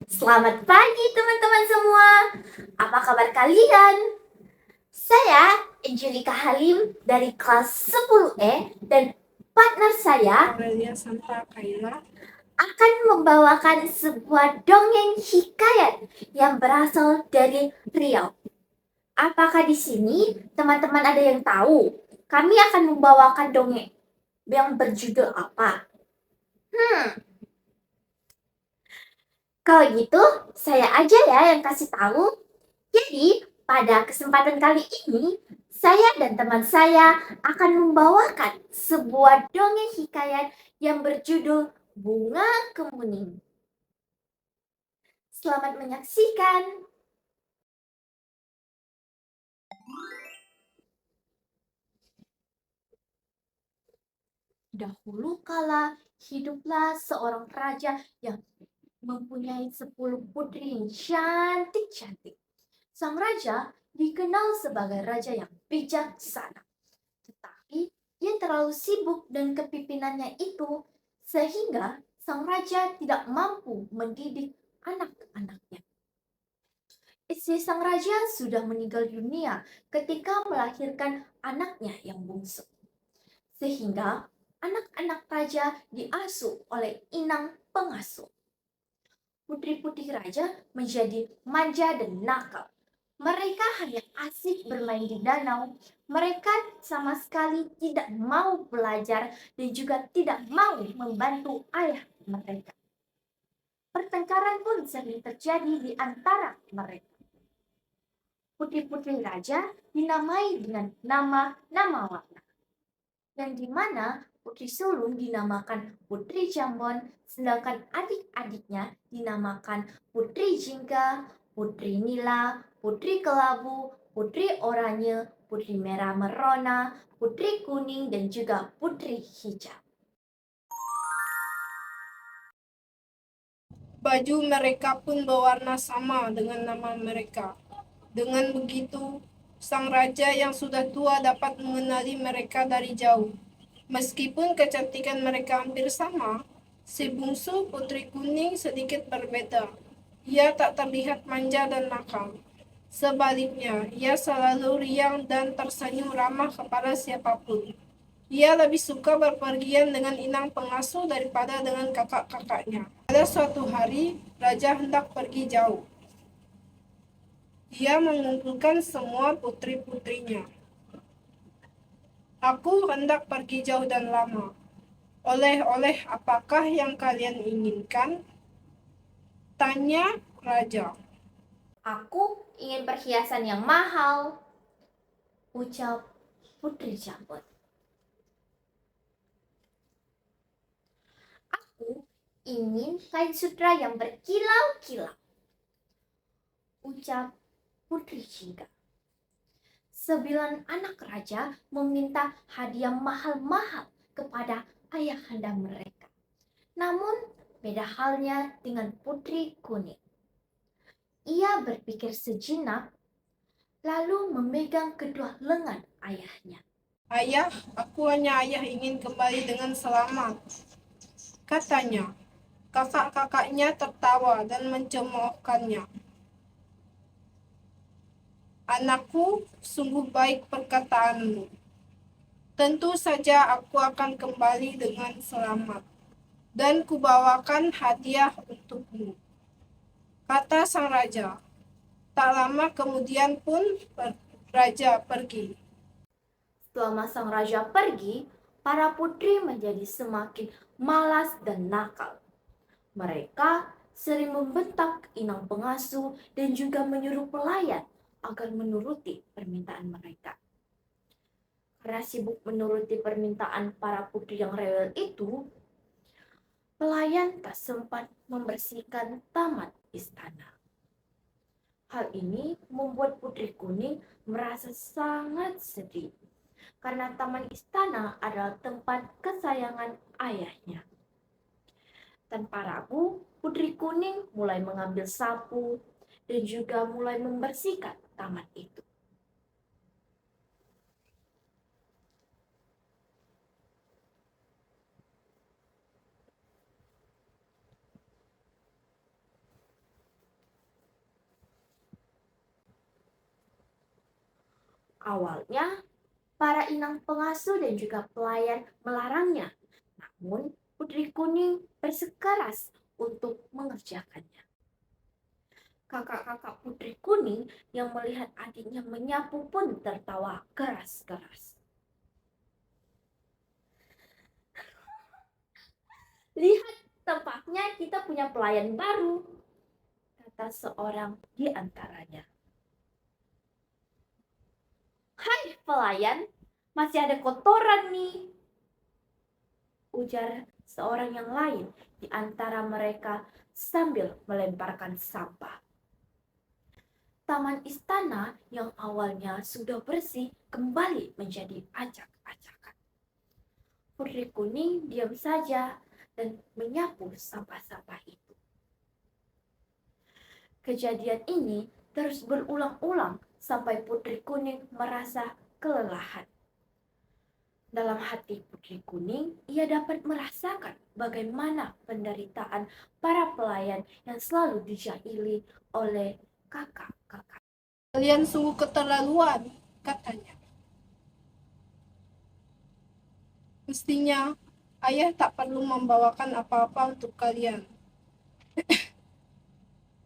Selamat pagi teman-teman semua. Apa kabar kalian? Saya Angelika Halim dari kelas 10E dan partner saya Aurelia Santa Kaila. akan membawakan sebuah dongeng hikayat yang berasal dari Riau. Apakah di sini teman-teman ada yang tahu? Kami akan membawakan dongeng yang berjudul apa? Kalau gitu, saya aja ya yang kasih tahu. Jadi, pada kesempatan kali ini, saya dan teman saya akan membawakan sebuah dongeng hikayat yang berjudul Bunga Kemuning. Selamat menyaksikan. Dahulu kala, hiduplah seorang raja yang mempunyai 10 putri yang cantik-cantik. Sang raja dikenal sebagai raja yang bijaksana. Tetapi ia terlalu sibuk dengan kepimpinannya itu sehingga sang raja tidak mampu mendidik anak-anaknya. Istri sang raja sudah meninggal dunia ketika melahirkan anaknya yang bungsu. Sehingga anak-anak raja diasuh oleh inang pengasuh. Putri-putri raja menjadi manja dan nakal. Mereka hanya asik bermain di danau. Mereka sama sekali tidak mau belajar dan juga tidak mau membantu ayah mereka. Pertengkaran pun sering terjadi di antara mereka. Putri-putri raja dinamai dengan nama-nama warna. Yang dimana Putri Sulung dinamakan Putri Jambon, sedangkan adik-adiknya dinamakan Putri Jingga, Putri Nila, Putri Kelabu, Putri Oranye, Putri Merah Merona, Putri Kuning, dan juga Putri Hijau. Baju mereka pun berwarna sama dengan nama mereka. Dengan begitu, sang raja yang sudah tua dapat mengenali mereka dari jauh. Meskipun kecantikan mereka hampir sama, si bungsu Putri Kuning sedikit berbeda. Ia tak terlihat manja dan nakal. Sebaliknya, ia selalu riang dan tersenyum ramah kepada siapapun. Ia lebih suka berpergian dengan inang pengasuh daripada dengan kakak-kakaknya. Pada suatu hari, raja hendak pergi jauh. Dia mengumpulkan semua putri-putrinya. Aku hendak pergi jauh dan lama. Oleh-oleh apakah yang kalian inginkan? Tanya raja. Aku ingin perhiasan yang mahal, ucap Putri Jambon. Aku ingin kain sutra yang berkilau-kilau, ucap Putri Jingga. 9 anak raja meminta hadiah mahal-mahal kepada ayahanda mereka. Namun, beda halnya dengan Putri Kuning. Ia berpikir sejenak, lalu memegang kedua lengan ayahnya. Ayah, aku hanya ingin kembali dengan selamat, katanya. Kakak-kakaknya tertawa dan mencemoohkannya. Anakku, sungguh baik perkataanmu. Tentu saja aku akan kembali dengan selamat, dan kubawakan hadiah untukmu, kata sang raja. Tak lama kemudian pun raja pergi. Setelah sang raja pergi, para putri menjadi semakin malas dan nakal. Mereka sering membentak inang pengasuh dan juga menyuruh pelayan agar menuruti permintaan mereka. Karena sibuk menuruti permintaan para putri yang rewel itu, pelayan tak sempat membersihkan taman istana. Hal ini membuat Putri Kuning merasa sangat sedih karena taman istana adalah tempat kesayangan ayahnya. Tanpa ragu, Putri Kuning mulai mengambil sapu dan juga mulai membersihkan taman itu. Awalnya, para inang pengasuh dan juga pelayan melarangnya. Namun, Putri Kuning bersikeras untuk mengerjakannya. Kakak-kakak Putri Kuning yang melihat adiknya menyapu pun tertawa keras-keras. Lihat, tampaknya kita punya pelayan baru, kata seorang di antaranya. Hai pelayan, masih ada kotoran nih, ujar seorang yang lain di antara mereka sambil melemparkan sampah. Taman istana yang awalnya sudah bersih kembali menjadi acak-acakan. Putri Kuning diam saja dan menyapu sampah-sampah itu. Kejadian ini terus berulang-ulang sampai Putri Kuning merasa kelelahan. Dalam hati Putri Kuning, ia dapat merasakan bagaimana penderitaan para pelayan yang selalu dijahili oleh kakak-kakak. Kalian sungguh keterlaluan, katanya. Mestinya ayah tak perlu membawakan apa-apa untuk kalian.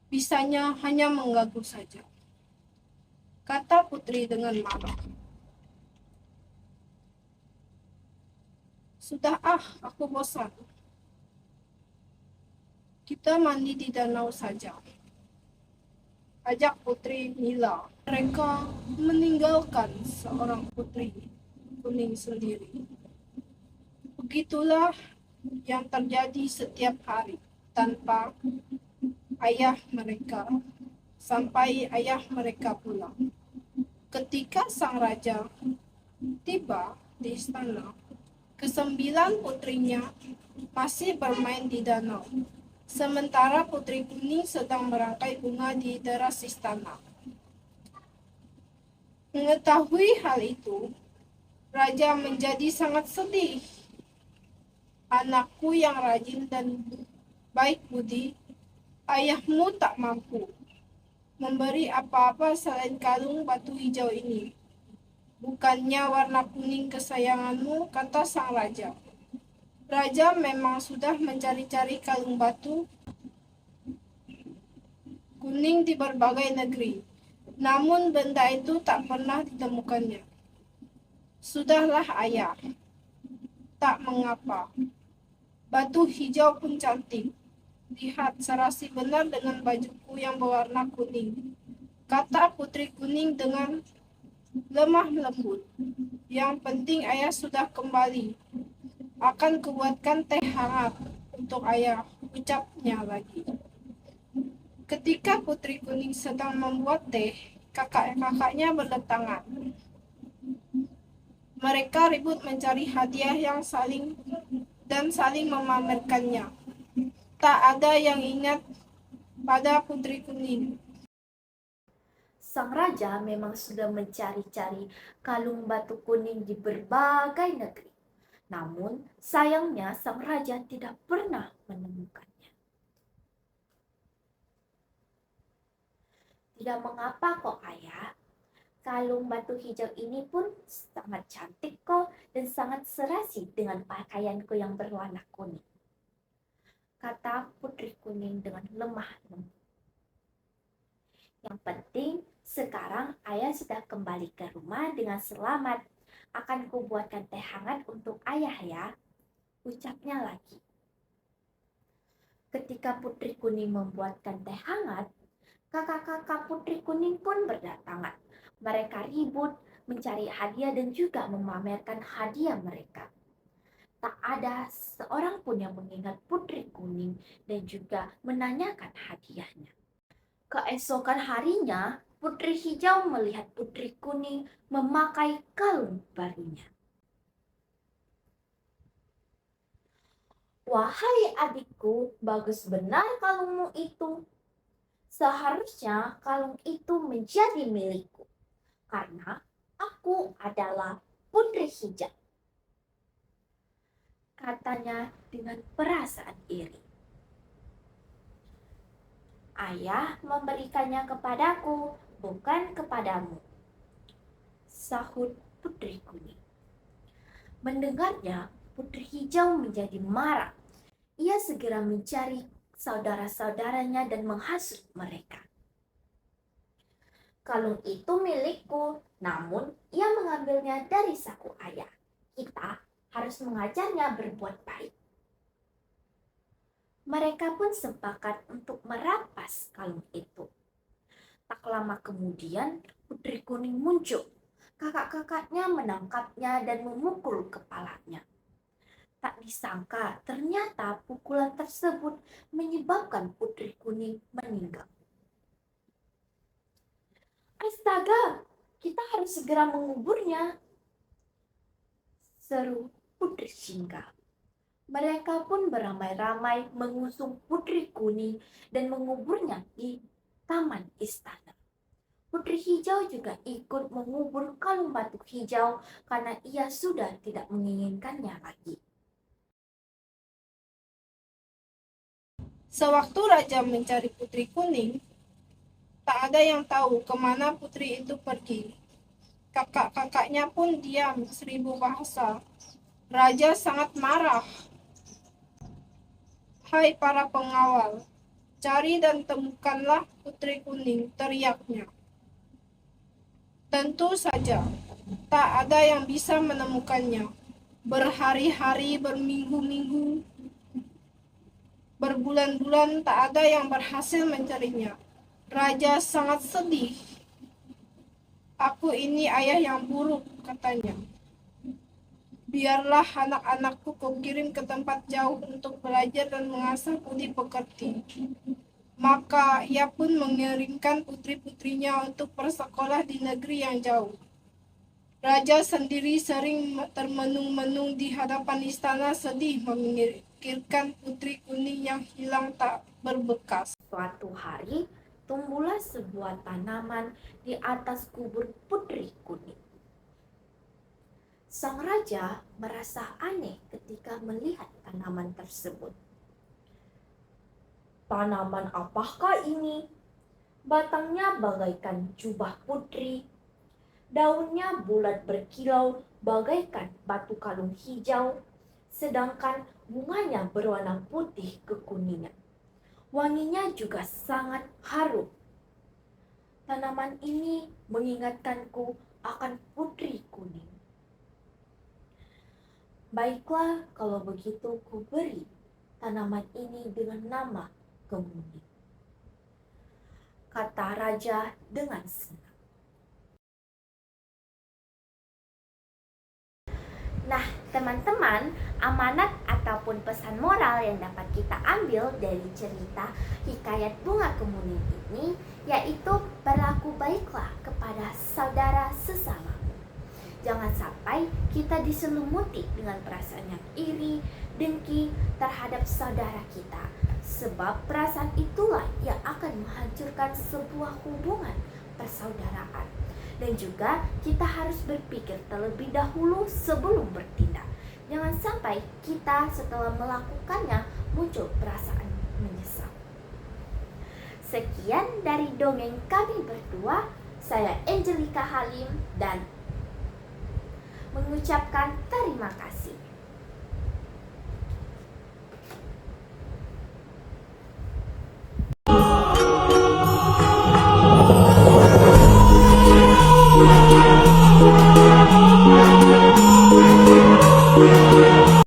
Bisanya hanya mengganggu saja, kata Putri dengan marah. Sudah aku bosan. Kita mandi di danau saja, ajak Putri Nila. Mereka meninggalkan seorang Putri Kuning sendiri. Begitulah yang terjadi setiap hari tanpa ayah mereka, sampai ayah mereka pulang. Ketika sang raja tiba di istana, kesembilan putrinya masih bermain di danau, sementara Putri Kuning sedang merangkai bunga di teras istana. Mengetahui hal itu, raja menjadi sangat sedih. Anakku yang rajin dan baik budi, ayahmu tak mampu memberi apa-apa selain kalung batu hijau ini. Bukannya warna kuning kesayanganmu, kata sang raja. Raja memang sudah mencari-cari kalung batu kuning di berbagai negeri, namun benda itu tak pernah ditemukannya. Sudahlah ayah, tak mengapa. Batu hijau pun cantik. Lihat, serasi benar dengan bajuku yang berwarna kuning, kata Putri Kuning dengan lemah lembut. Yang penting ayah sudah kembali. Akan kubuatkan teh hangat untuk ayah, ucapnya lagi. Ketika Putri Kuning sedang membuat teh, kakak-kakaknya berdatangan. Mereka ribut mencari hadiah yang saling memamerkannya. Tak ada yang ingat pada Putri Kuning. Sang raja memang sudah mencari-cari kalung batu kuning di berbagai negeri. Namun, sayangnya sang raja tidak pernah menemukannya. Tidak mengapa kok ayah, kalung batu hijau ini pun sangat cantik kok dan sangat serasi dengan pakaianku yang berwarna kuning, kata Putri Kuning dengan lemah lembut. Yang penting sekarang ayah sudah kembali ke rumah dengan selamat. Akan kubuatkan teh hangat untuk ayah ya, ucapnya lagi. Ketika Putri Kuning membuatkan teh hangat, kakak-kakak Putri Kuning pun berdatangan. Mereka ribut mencari hadiah dan juga memamerkan hadiah mereka. Tak ada seorang pun yang mengingat Putri Kuning dan juga menanyakan hadiahnya. Keesokan harinya, Putri Hijau melihat Putri Kuning memakai kalung barunya. Wahai adikku, bagus benar kalungmu itu. Seharusnya kalung itu menjadi milikku, karena aku adalah Putri Hijau, katanya dengan perasaan iri. Ayah memberikannya kepadaku, bukan kepadamu. sahut Putri Kuning. Mendengarnya, Putri Hijau menjadi marah. Ia segera mencari saudara-saudaranya dan menghasut mereka. Kalung itu milikku, namun ia mengambilnya dari saku ayah. Kita harus mengajarnya berbuat baik. Mereka pun sepakat untuk merampas kalung itu. Tak lama kemudian, Putri Kuning muncul. Kakak-kakaknya menangkapnya dan memukul kepalanya. Tak disangka, ternyata pukulan tersebut menyebabkan Putri Kuning meninggal. Astaga, kita harus segera menguburnya, seru Putri Singa. Mereka pun beramai-ramai mengusung Putri Kuning dan menguburnya di taman istana. Putri Hijau juga ikut mengubur kalung batuk hijau karena ia sudah tidak menginginkannya lagi. Sewaktu raja mencari Putri Kuning, tak ada yang tahu kemana putri itu pergi. Kakak-kakaknya pun diam 1000 bahasa. Raja sangat marah. Hai para pengawal, cari dan temukanlah Putri Kuning, teriaknya. Tentu saja, tak ada yang bisa menemukannya. Berhari-hari, berminggu-minggu, berbulan-bulan tak ada yang berhasil mencarinya. Raja sangat sedih. Aku ini ayah yang buruk, katanya. Biarlah anak-anakku kau kirim ke tempat jauh untuk belajar dan mengasah budi pekerti. Maka ia pun mengirimkan putri-putrinya untuk bersekolah di negeri yang jauh. Raja sendiri sering termenung-menung di hadapan istana sedih memikirkan Putri Kuning yang hilang tak berbekas. Suatu hari, tumbuhlah sebuah tanaman di atas kubur Putri Kuning. Sang raja merasa aneh ketika melihat tanaman tersebut. Tanaman apakah ini? Batangnya bagaikan jubah putri. Daunnya bulat berkilau bagaikan batu kalung hijau. Sedangkan bunganya berwarna putih kekuningan. Wanginya juga sangat harum. Tanaman ini mengingatkanku akan Putri Kuning. Baiklah, kalau begitu ku beri tanaman ini dengan nama Kemuning, kata raja dengan senang. Nah, teman-teman, amanat ataupun pesan moral yang dapat kita ambil dari cerita hikayat Bunga Kemuning ini yaitu berlaku baiklah kepada saudara sesama. Jangan sampai kita diselumuti dengan perasaan yang iri, dengki terhadap saudara kita. Sebab perasaan itulah yang akan menghancurkan sebuah hubungan persaudaraan. Dan juga kita harus berpikir terlebih dahulu sebelum bertindak. Jangan sampai kita setelah melakukannya muncul perasaan menyesal. Sekian dari dongeng kami berdua. Saya Angelika Halim dan mengucapkan terima kasih.